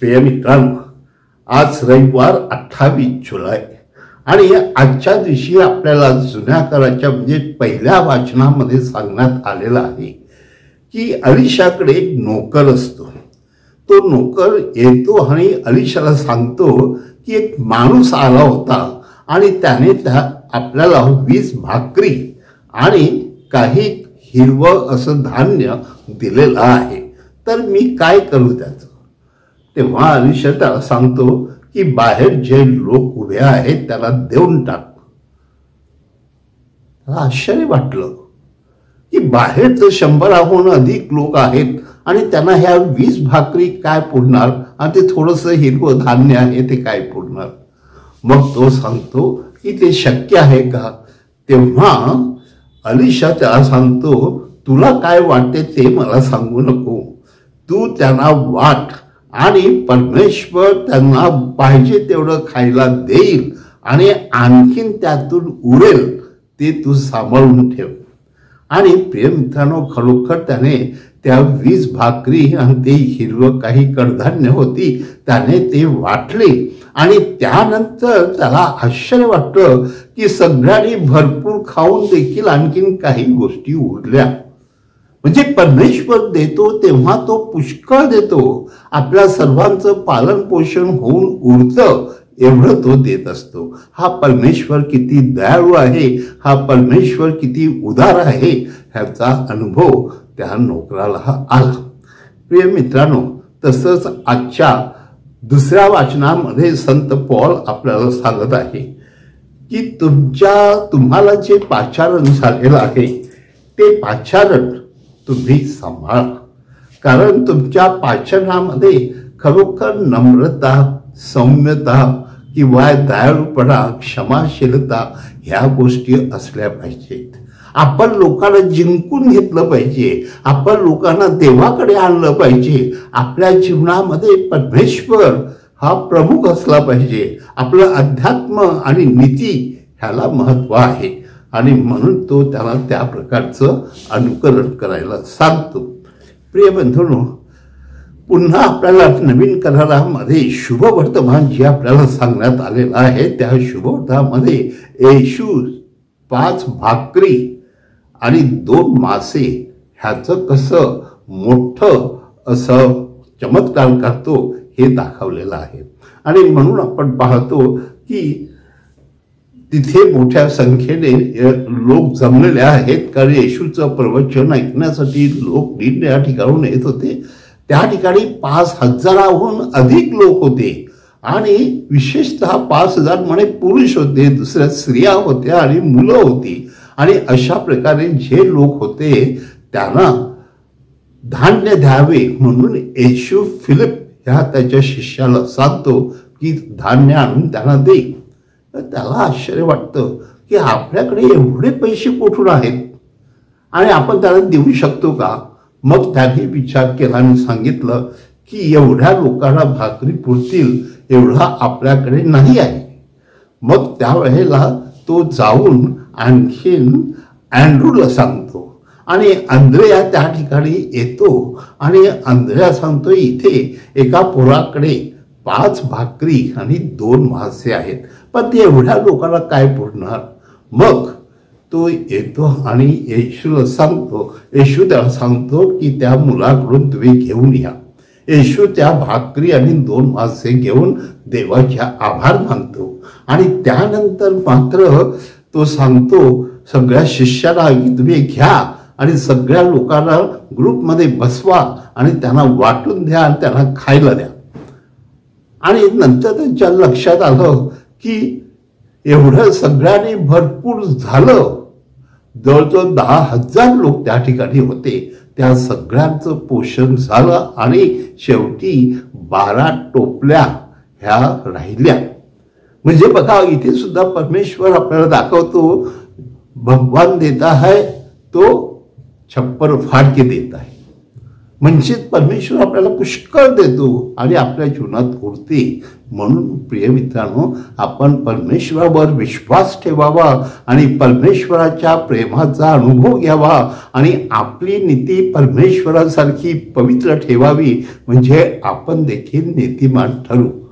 प्रिय मित्रांनो, आज रविवार 28 जुलै आणि आजच्या दिवशी आपल्याला जुन्या काळाच्या म्हणजे पहिल्या वाचनामध्ये सांगण्यात आलेलं आहे की अलिशाकडे एक नोकर असतो. तो नोकर येतो आणि अलिशाला सांगतो की एक माणूस आला होता आणि त्याने आपल्याला 20 भाकरी आणि काही हिरवं असं धान्य दिलेलं आहे, तर मी काय करू त्याचं. तेव्हा अलिशा त्याला सांगतो की बाहेर जे लोक उभे आहेत त्याला देऊन टाक. त्याला आश्चर्य वाटलं की बाहेर तर 100हून अधिक लोक आहेत आणि त्यांना ह्या 20 भाकरी काय पुरणार आणि ते थोडंसं हिरवं धान्य आहे ते काय पुरणार. मग तो सांगतो की ते शक्य आहे का. तेव्हा अलिशा त्याला सांगतो, तुला काय वाटते ते मला सांगू नको, तू त्यांना वाट आणि परमेश्वर त्यांना पाहिजे तेवढं खायला देईल आणि आणखीन त्यातून उरेल ते तू सांभाळून ठेव. आणि प्रिय मित्रांनो, खरोखर त्याने त्या 20 भाकरी आणि ते हिरवं काही कडधान्य होती त्याने ते वाटले आणि त्यानंतर त्याला आश्चर्य वाटलं की सगळ्यांनी भरपूर खाऊन देखील आणखीन काही गोष्टी उरल्या. म्हणजे परमेश्वर देतो तेव्हा तो पुष्कळ देतो. आपल्या सर्वांचं पालन पोषण होऊन उरतं एवढं तो देत असतो. हा परमेश्वर किती दयाळू आहे, हा परमेश्वर किती उदार आहे, ह्याचा अनुभव त्या नोकराला आला. प्रिय मित्रांनो, तसंच आजच्या दुसऱ्या वाचनामध्ये संत पौल आपल्याला सांगत आहे की तुम्हाला जे पाचारण झालेलं आहे ते पाचारण तुम्ही सांभाळा, कारण तुमच्या पाचनामध्ये खरोखर नम्रता, सौम्यता किंवा दयाळूपणा, क्षमाशीलता ह्या गोष्टी असल्या पाहिजेत. आपण लोकांना जिंकून घेतलं पाहिजे, आपण लोकांना देवाकडे आणलं पाहिजे. आपल्या जीवनामध्ये परमेश्वर हा प्रमुख असला पाहिजे. आपलं अध्यात्म आणि नीती ह्याला महत्व आहे आणि म्हणून तो त्याला त्या प्रकारचं अनुकरण करायला सांगतो. प्रिय बंधूंनो, पुन्हा आपल्याला नवीन करारामध्ये शुभवर्तमान जे आपल्याला सांगण्यात आलेलं आहे त्या शुभवर्तमानामध्ये येशू 5 भाकरी आणि 2 मासे ह्याचं कसं मोठं असं चमत्कार करतो हे दाखवलेलं आहे. आणि म्हणून आपण पाहतो की तिथे मोठ्या संख्येने लोक जमलेले आहेत, कारण येशूचं प्रवचन ऐकण्यासाठी लोक निरनिराळ्या ठिकाणून येत होते. त्या ठिकाणी 5000हून अधिक लोक होते आणि विशेषतः 5000 म्हणे पुरुष होते, दुसऱ्या स्त्रिया होत्या आणि मुलं होती. आणि अशा प्रकारे जे लोक होते त्यांना धान्य द्यावे म्हणून येशू फिलिप ह्या त्याच्या शिष्याला सांगतो की धान्य आणून त्यांना दे. त्याला आश्चर्य वाटतं की आपल्याकडे एवढे पैसे कुठून आहेत आणि आपण त्याला देऊ शकतो का. मग त्याने विचार केला आणि सांगितलं की एवढ्या लोकांना भाकरी पुरतील एवढा आपल्याकडे नाही आहे. मग त्यावेळेला तो जाऊन आणखीन अँड्रूला सांगतो आणि अंद्रेया त्या ठिकाणी येतो आणि अंद्रेया सांगतो इथे एका पोराकडे 5 भाकरी आणि 2 मासे आहेत, पण ते एवढ्या लोकांना काय पुरणार. मग तो येतो आणि येशूला सांगतो, येशू त्याला सांगतो की त्या मुलाकडून तुम्ही घेऊन या. येशू त्या भाकरी आणि 2 मासे घेऊन देवाचे आभार मानतो आणि त्यानंतर मात्र तो सांगतो सगळ्या शिष्याला की तुम्ही घ्या आणि सगळ्या लोकांना ग्रुपमध्ये बसवा आणि त्यांना वाटून द्या आणि त्यांना खायला द्या. आणि नंतर त्यांच्या लक्षात आलं की एवढं सगळ्यांनी भरपूर झालं. जवळजवळ 10,000 लोक त्या ठिकाणी होते. त्या सगळ्यांचं पोषण झालं आणि शेवटी 12 टोपल्या ह्या राहिल्या. म्हणजे बघा, इथे सुद्धा परमेश्वर आपल्याला दाखवतो भगवान देता है तो छप्पर फाड़ के देता है. म्हणजेच परमेश्वर आपल्याला पुष्कळ देतो आणि आपल्या जीवनात उरते. म्हणून प्रिय मित्रांनो, आपण परमेश्वरावर विश्वास ठेवावा आणि परमेश्वराच्या प्रेमाचा अनुभव घ्यावा आणि आपली नीती परमेश्वरासारखी पवित्र ठेवावी, म्हणजे आपण देखील नीतिमान ठरू.